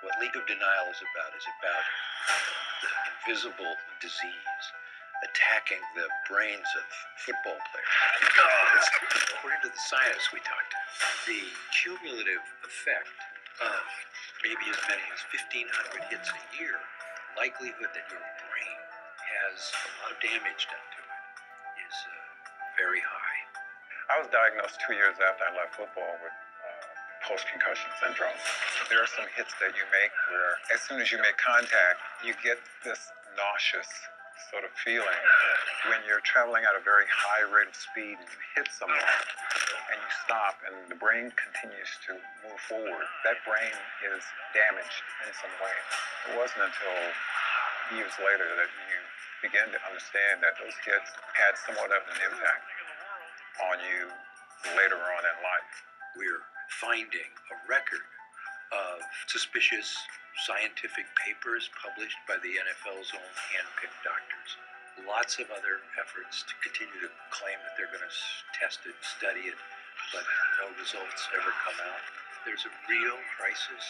What League of Denial is about the invisible disease attacking the brains of football players. According to the scientists we talked to, the cumulative effect of maybe as many as 1,500 hits a year, likelihood that your brain has a lot of damage done to it is very high. I was diagnosed 2 years after I left football with post-concussion syndrome. There are some hits that you make where as soon as you make contact, you get this nauseous sort of feeling when you're traveling at a very high rate of speed and you hit someone and you stop and the brain continues to move forward. That brain is damaged in some way. It wasn't until years later that you begin to understand that those hits had somewhat of an impact on you later on in life. We're finding a record of suspicious scientific papers published by the NFL's own hand-picked doctors. Lots of other efforts to continue to claim that they're going to test it, study it, but no results ever come out. There's a real crisis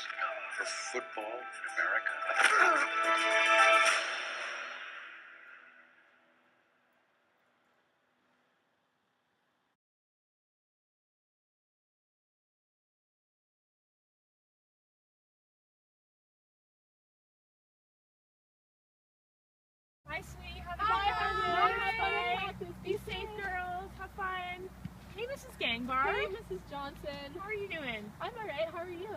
for football in America. Hi, sweetie. Have fun. Be safe, girls. Have fun. Hey, Mrs. Gangbar. Hey, Mrs. Johnson. How are you doing? I'm alright. How are you?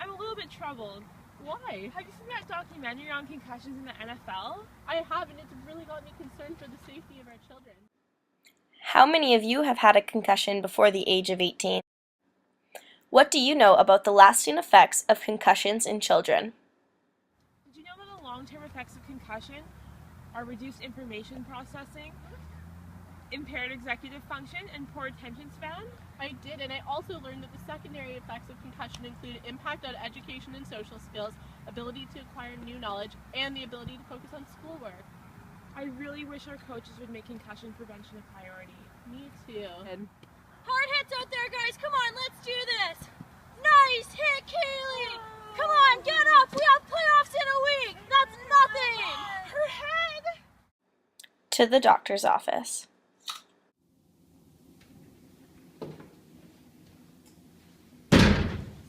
I'm a little bit troubled. Why? Have you seen that documentary on concussions in the NFL? I haven't. It's really got me concerned for the safety of our children. How many of you have had a concussion before the age of 18? What do you know about the lasting effects of concussions in children? Did you know that the long-term effects of concussion are reduced information processing, impaired executive function, and poor attention span? I did, and I also learned that the secondary effects of concussion include impact on education and social skills, ability to acquire new knowledge, and the ability to focus on schoolwork. I really wish our coaches would make concussion prevention a priority. Me too. Hard hits out there, guys. Come on, let's do this. Nice hit, Kaylee. Come on, get up. We have playoffs in a week. That's nothing. Her head. To the doctor's office.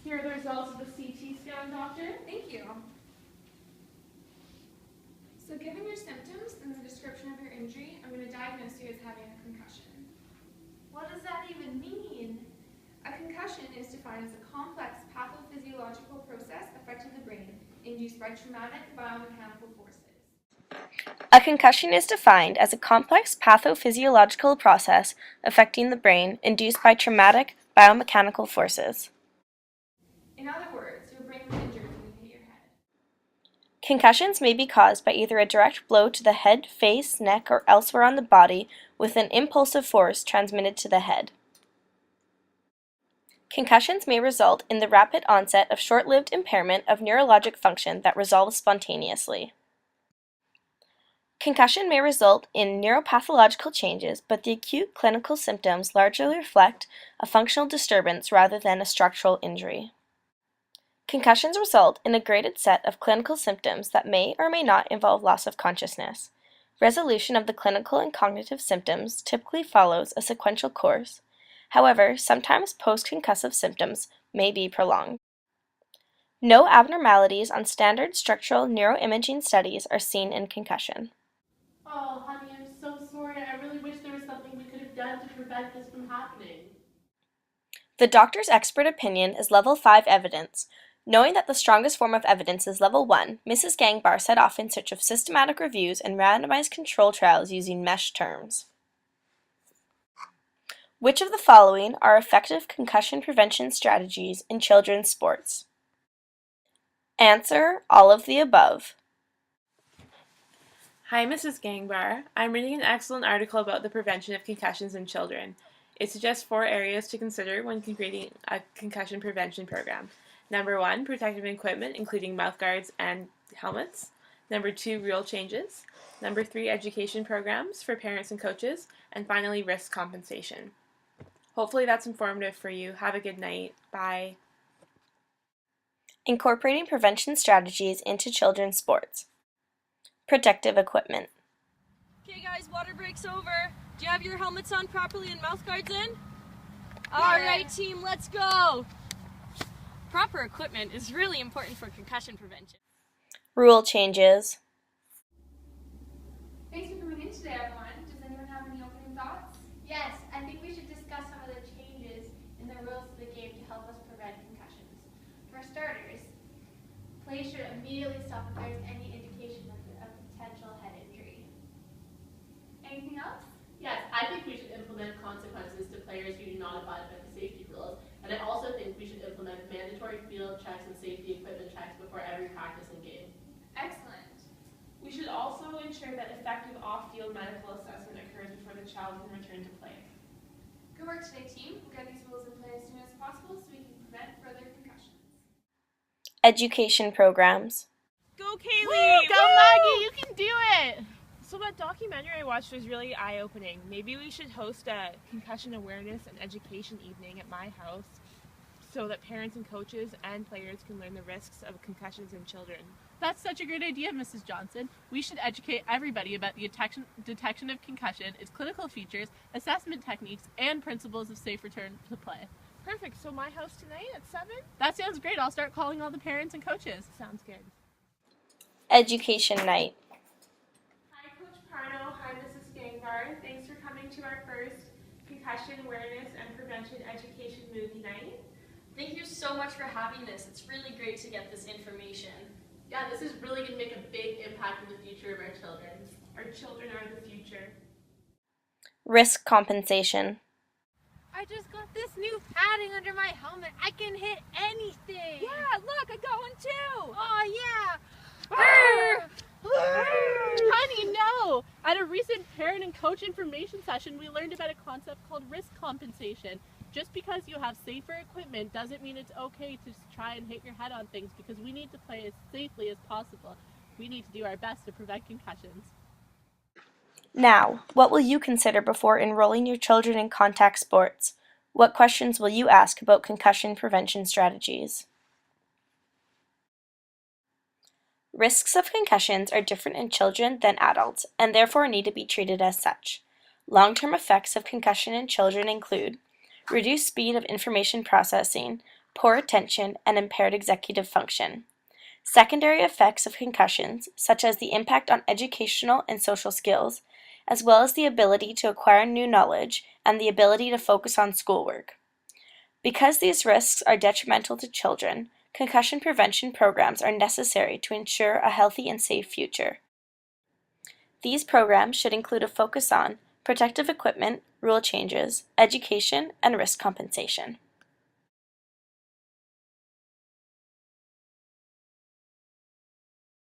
Here are the results of the CT scan, doctor. Thank you. So given your symptoms and the description of your injury, I'm going to diagnose you as having a concussion. What does that even mean? A concussion is defined as a complex pathophysiological process affecting the brain induced by traumatic biomechanical forces. A concussion is defined as a complex pathophysiological process affecting the brain induced by traumatic biomechanical forces. In other words, your brain was injured when you hit your head. Concussions may be caused by either a direct blow to the head, face, neck, or elsewhere on the body with an impulsive force transmitted to the head. Concussions may result in the rapid onset of short-lived impairment of neurologic function that resolves spontaneously. Concussion may result in neuropathological changes, but the acute clinical symptoms largely reflect a functional disturbance rather than a structural injury. Concussions result in a graded set of clinical symptoms that may or may not involve loss of consciousness. Resolution of the clinical and cognitive symptoms typically follows a sequential course. However, sometimes post-concussive symptoms may be prolonged. No abnormalities on standard structural neuroimaging studies are seen in concussion. Oh, honey, I'm so sorry. I really wish there was something we could have done to prevent this from happening. The doctor's expert opinion is level 5 evidence. Knowing that the strongest form of evidence is level 1, Mrs. Gangbar set off in search of systematic reviews and randomized control trials using mesh terms. Which of the following are effective concussion prevention strategies in children's sports? Answer: all of the above. Hi, Mrs. Gangbar. I'm reading an excellent article about the prevention of concussions in children. It suggests 4 areas to consider when creating a concussion prevention program. Number 1, protective equipment, including mouthguards and helmets. Number 2, rule changes. Number 3, education programs for parents and coaches. And finally, risk compensation. Hopefully that's informative for you. Have a good night. Bye. Incorporating prevention strategies into children's sports. Protective equipment. Okay guys, water break's over. Do you have your helmets on properly and mouth guards in? Alright team, let's go! Proper equipment is really important for concussion prevention. Rule changes. Thanks for coming in today, everyone. Does anyone have any opening thoughts? Yes, I think we should discuss some of the changes in the rules of the game to help us prevent concussions. For starters, players should immediately stop if there is any indication of a potential head injury. Anything else? Yes, I think we should implement consequences to players who do not abide by the safety rules, and I also think we should implement mandatory field checks and safety equipment checks before every practice and game. Excellent. We should also ensure that effective off-field medical assessment occurs before the child can return to play. Good work today, team. We'll get these rules in place as soon as possible so we can prevent further concussions. Education programs. Go Kaylee! Go Maggie, you can do it! So that documentary I watched was really eye-opening. Maybe we should host a concussion awareness and education evening at my house so that parents and coaches and players can learn the risks of concussions in children. That's such a great idea, Mrs. Johnson. We should educate everybody about the detection of concussion, its clinical features, assessment techniques, and principles of safe return to play. Perfect. So my house tonight at 7? That sounds great. I'll start calling all the parents and coaches. Sounds good. Education night. Hi, Coach Parno. Hi, Mrs. Gengar. Thanks for coming to our first concussion awareness and prevention education movie night. Thank you so much for having this. It's really great to get this information. Yeah, this is really going to make a big impact in the future of our children. Our children are the future. Risk compensation. I just got this new padding under my helmet. I can hit anything. Yeah, look, I got one too. Oh, yeah. Honey, no! At a recent parent and coach information session, we learned about a concept called risk compensation. Just because you have safer equipment doesn't mean it's okay to try and hit your head on things, because we need to play as safely as possible. We need to do our best to prevent concussions. Now, what will you consider before enrolling your children in contact sports? What questions will you ask about concussion prevention strategies? Risks of concussions are different in children than adults, and therefore need to be treated as such. Long-term effects of concussion in children include reduced speed of information processing, poor attention, and impaired executive function. Secondary effects of concussions, such as the impact on educational and social skills, as well as the ability to acquire new knowledge and the ability to focus on schoolwork. Because these risks are detrimental to children, concussion prevention programs are necessary to ensure a healthy and safe future. These programs should include a focus on protective equipment, rule changes, education, and risk compensation.